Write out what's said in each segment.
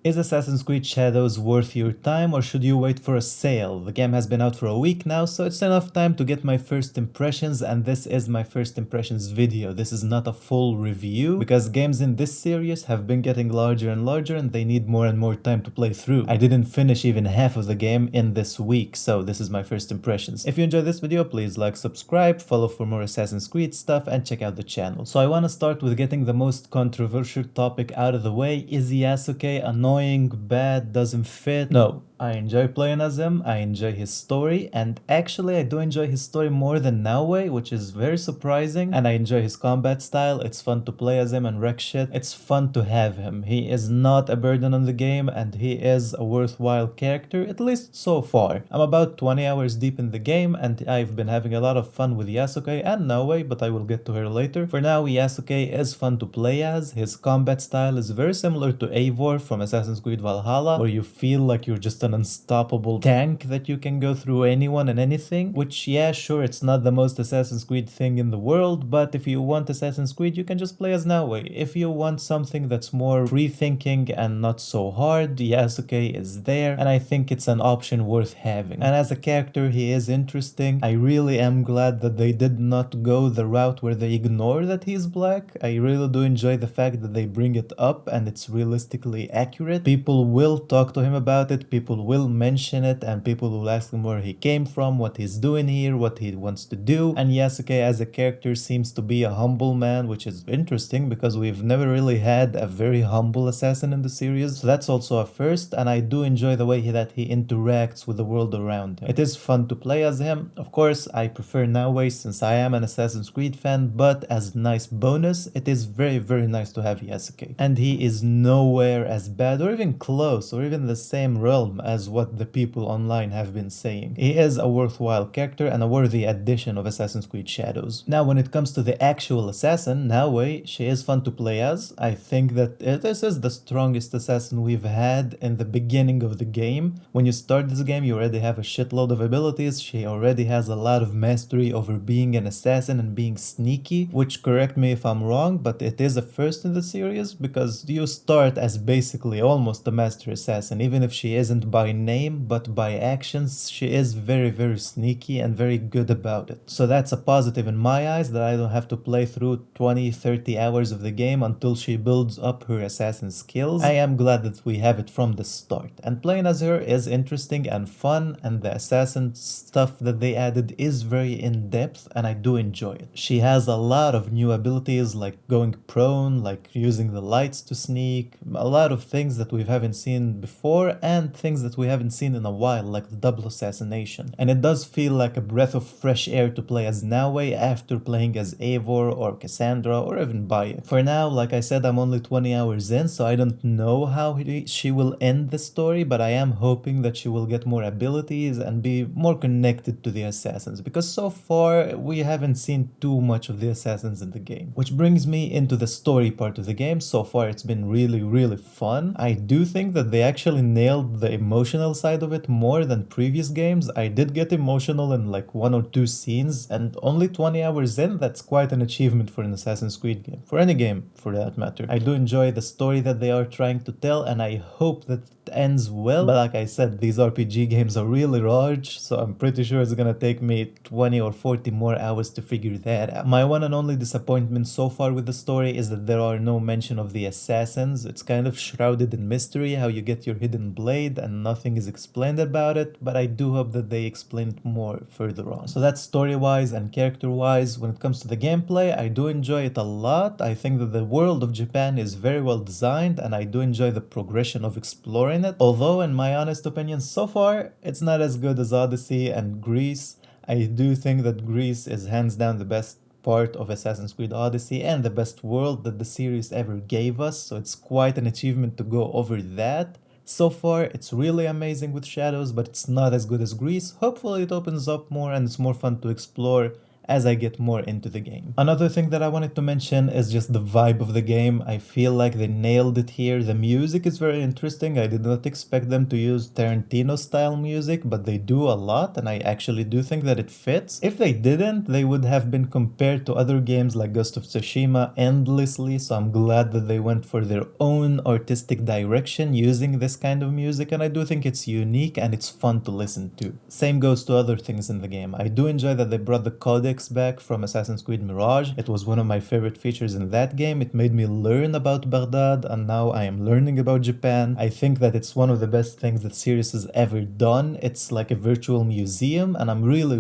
Is Assassin's Creed Shadows worth your time or should you wait for a sale? The game has been out for a week now, so it's enough time to get my first impressions, and this is my first impressions video. This is not a full review because games in this series have been getting larger and larger and they need more and more time to play through. I didn't finish even half of the game in this week, so this is my first impressions. If you enjoyed this video, please like, subscribe, follow for more Assassin's Creed stuff, and check out the channel. So I want to start with getting the most controversial topic out of the way. Is Yasuke annoying, bad, doesn't fit? No. I enjoy playing as him, I enjoy his story, and actually I do enjoy his story more than Naoe, which is very surprising, and I enjoy his combat style. It's fun to play as him and wreck shit. It's fun to have him. He is not a burden on the game, and he is a worthwhile character, at least so far. I'm about 20 hours deep in the game, and I've been having a lot of fun with Yasuke and Naoe, but I will get to her later. For now, Yasuke is fun to play as. His combat style is very similar to Eivor from Assassin's Creed Valhalla, where you feel like you're just an unstoppable tank that you can go through anyone and anything, which, yeah, sure, it's not the most Assassin's Creed thing in the world, but if you want Assassin's Creed, you can just play as Naoe. If you want something that's more free-thinking and not so hard, Yasuke is there, and I think it's an option worth having. And as a character, he is interesting. I really am glad that they did not go the route where they ignore that he's black. I really do enjoy the fact that they bring it up and it's realistically accurate. People will talk to him about it, people will mention it, and people will ask him where he came from, what he's doing here, what he wants to do. And Yasuke as a character seems to be a humble man, which is interesting because we've never really had a very humble assassin in the series. So that's also a first, and I do enjoy the way that he interacts with the world around him. It is fun to play as him. Of course, I prefer Naoe since I am an Assassin's Creed fan, but as a nice bonus, it is very nice to have Yasuke. And he is nowhere as bad or even close or even the same realm as what the people online have been saying. He is a worthwhile character and a worthy addition of Assassin's Creed Shadows. Now, when it comes to the actual assassin, Naoe, she is fun to play as. I think that this is the strongest assassin we've had in the beginning of the game. When you start this game, you already have a shitload of abilities. She already has a lot of mastery over being an assassin and being sneaky, which, correct me if I'm wrong, but it is a first in the series because you start as basically almost a master assassin, even if she isn't by name, but by actions, she is very sneaky and very good about it. So that's a positive in my eyes, that I don't have to play through 20-30 hours of the game until she builds up her assassin skills. I am glad that we have it from the start. And playing as her is interesting and fun, and the assassin stuff that they added is very in-depth, and I do enjoy it. She has a lot of new abilities, like going prone, like using the lights to sneak, a lot of things that we haven't seen before, and things that we haven't seen in a while, like the double assassination. And it does feel like a breath of fresh air to play as Naoe after playing as Eivor or Cassandra or even Baye. For now, like I said, I'm only 20 hours in, so I don't know how she will end the story, but I am hoping that she will get more abilities and be more connected to the assassins, because so far we haven't seen too much of the assassins in the game. Which brings me into the story part of the game. So far it's been really fun. I do think that they actually nailed the emotional side of it more than previous games. I did get emotional in like 1 or 2 scenes, and only 20 hours in, that's quite an achievement for an Assassin's Creed game, for any game for that matter. I do enjoy the story that they are trying to tell, and I hope that it ends well, but like I said, these RPG games are really large, so I'm pretty sure it's gonna take me 20 or 40 more hours to figure that out. My one and only disappointment so far with the story is that there are no mention of the assassins. It's kind of shrouded in mystery how you get your hidden blade, and nothing is explained about it, but I do hope that they explain it more further on. So that's story-wise and character-wise. When it comes to the gameplay, I do enjoy it a lot. I think that the world of Japan is very well designed, and I do enjoy the progression of exploring it, although in my honest opinion so far it's not as good as Odyssey and Greece. I do think that Greece is hands down the best part of Assassin's Creed Odyssey and the best world that the series ever gave us, so it's quite an achievement to go over that. So far, it's really amazing with Shadows, but it's not as good as Greece. Hopefully it opens up more and it's more fun to explore as I get more into the game. Another thing that I wanted to mention is just the vibe of the game. I feel like they nailed it here. The music is very interesting. I did not expect them to use Tarantino style music, but they do a lot, and I actually do think that it fits. If they didn't, they would have been compared to other games like Ghost of Tsushima endlessly, so I'm glad that they went for their own artistic direction using this kind of music, and I do think it's unique and it's fun to listen to. Same goes to other things in the game. I do enjoy that they brought the codex back from Assassin's Creed Mirage. It was one of my favorite features in that game. It made me learn about Baghdad, and now I am learning about Japan. I think that it's one of the best things that series has ever done. It's like a virtual museum, and I'm really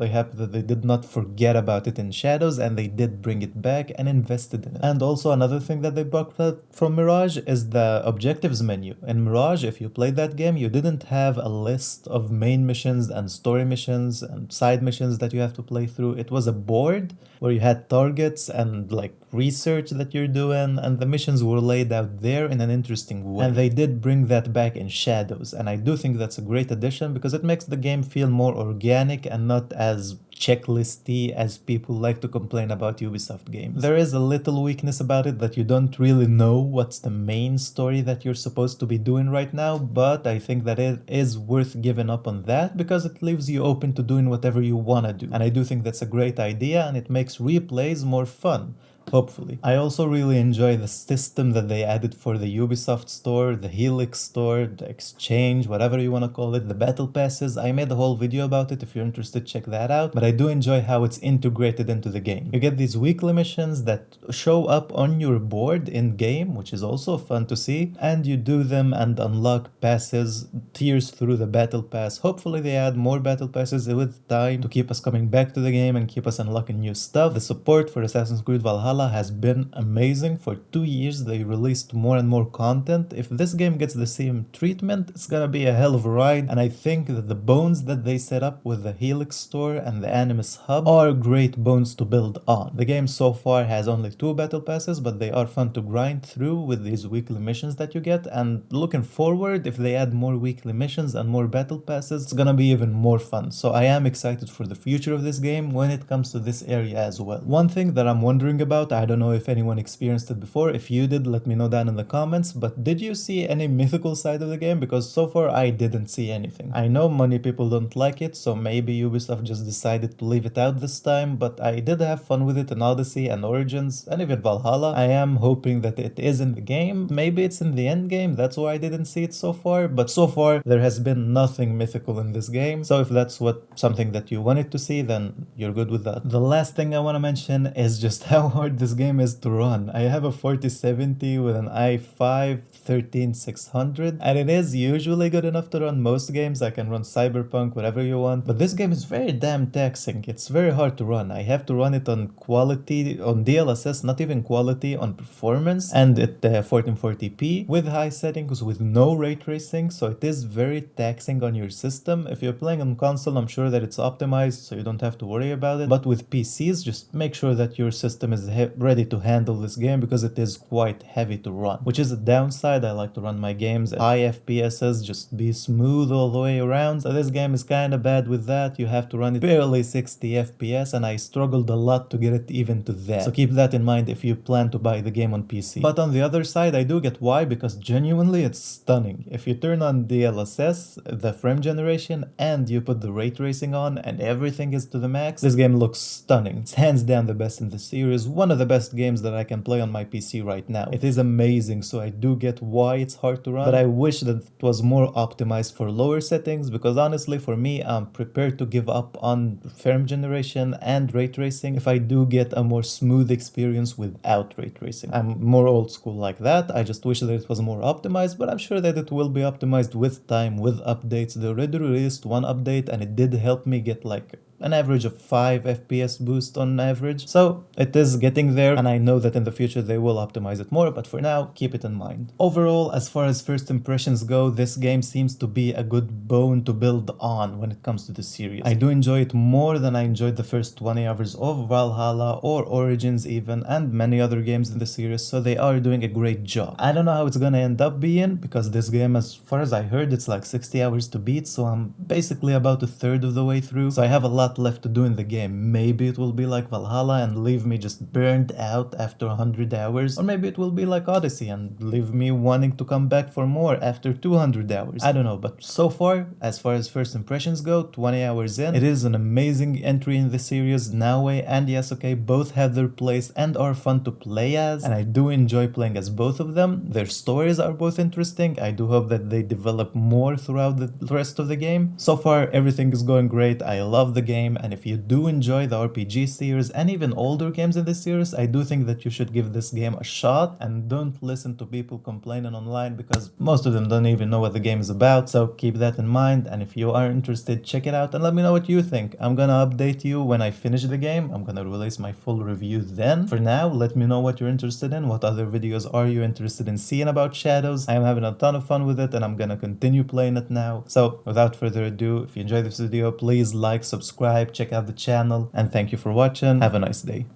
happy that they did not forget about it in Shadows, and they did bring it back and invested in it. And also another thing that they brought from Mirage is the objectives menu. In Mirage, if you played that game, you didn't have a list of main missions and story missions and side missions that you have to play through. It was a board where you had targets and like research that you're doing, and the missions were laid out there in an interesting way. And they did bring that back in Shadows, and I do think that's a great addition because it makes the game feel more organic and not as checklisty as people like to complain about Ubisoft games. There is a little weakness about it that you don't really know what's the main story that you're supposed to be doing right now, but I think that it is worth giving up on that because it leaves you open to doing whatever you wanna do. And I do think that's a great idea, and it makes replays more fun. Hopefully. I also really enjoy the system that they added for the Ubisoft store, the Helix store, the exchange, whatever you want to call it, the battle passes. I made a whole video about it. If you're interested, check that out. But I do enjoy how it's integrated into the game. You get these weekly missions that show up on your board in game, which is also fun to see, and you do them and unlock passes, tiers through the battle pass. Hopefully they add more battle passes with time to keep us coming back to the game and keep us unlocking new stuff. The support for Assassin's Creed Valhalla has been amazing. For 2 years they released more and more content. If this game gets the same treatment, it's gonna be a hell of a ride, and I think that the bones that they set up with the Helix store and the Animus hub are great bones to build on. The game so far has only 2 battle passes, but they are fun to grind through with these weekly missions that you get, and looking forward, if they add more weekly missions and more battle passes, it's gonna be even more fun. So I am excited for the future of this game when it comes to this area as well. One thing that I'm wondering about, I don't know if anyone experienced it before. If you did, let me know down in the comments. But did you see any mythical side of the game? Because so far I didn't see anything. I know many people don't like it, so maybe Ubisoft just decided to leave it out this time, but I did have fun with it in Odyssey and Origins and even Valhalla. I am hoping that it is in the game. Maybe it's in the end game, that's why I didn't see it so far. But so far there has been nothing mythical in this game. So if that's something that you wanted to see, then you're good with that. The last thing I want to mention is just how hard this game is to run. I have a 4070 with an i5 13600, and it is usually good enough to run most games. I can run Cyberpunk, whatever you want, but this game is very damn taxing. It's very hard to run. I have to run it on quality, on DLSS, not even quality, on performance, and at 1440p with high settings with no ray tracing, so it is very taxing on your system. If you're playing on console, I'm sure that it's optimized, so you don't have to worry about it, but with PCs, just make sure that your system is ready to handle this game because it is quite heavy to run, which is a downside. I like to run my games at high FPSs, just be smooth all the way around. So this game is kind of bad with that. You have to run it barely 60 FPS, and I struggled a lot to get it even to that. So keep that in mind if you plan to buy the game on PC. But on the other side, I do get why, because genuinely it's stunning. If you turn on DLSS, the frame generation, and you put the ray tracing on and everything is to the max, this game looks stunning. It's hands down the best in the series, one of the best games that I can play on my PC right now. It is amazing, so I do get why it's hard to run, but I wish that it was more optimized for lower settings, because honestly for me, I'm prepared to give up on frame generation and ray tracing if I do get a more smooth experience without ray tracing. I'm more old school like that. I just wish that it was more optimized, but I'm sure that it will be optimized with time, with updates. They already released one update and it did help me get like an average of 5 FPS boost on average. So it is getting there, and I know that in the future they will optimize it more, but for now, keep it in mind. Overall, as far as first impressions go, this game seems to be a good bone to build on when it comes to the series. I do enjoy it more than I enjoyed the first 20 hours of Valhalla or Origins even, and many other games in the series, so they are doing a great job. I don't know how it's gonna end up being, because this game, as far as I heard, it's like 60 hours to beat, so I'm basically about a third of the way through, so I have a lot lot left to do in the game. Maybe it will be like Valhalla and leave me just burned out after 100 hours, or maybe it will be like Odyssey and leave me wanting to come back for more after 200 hours. I don't know, but so far as first impressions go, 20 hours in, it is an amazing entry in the series. Naoe and Yasuke both have their place and are fun to play as, and I do enjoy playing as both of them. Their stories are both interesting. I do hope that they develop more throughout the rest of the game. So far, everything is going great. I love the game, and if you do enjoy the RPG series and even older games in this series, I do think that you should give this game a shot and don't listen to people complaining online, because most of them don't even know what the game is about. So keep that in mind, and if you are interested, check it out and let me know what you think. I'm gonna update you when I finish the game. I'm gonna release my full review then. For now, let me know what you're interested in. What other videos are you interested in seeing about Shadows? I am having a ton of fun with it and I'm gonna continue playing it now. So without further ado, if you enjoyed this video, please like, subscribe, check out the channel, and thank you for watching. Have a nice day.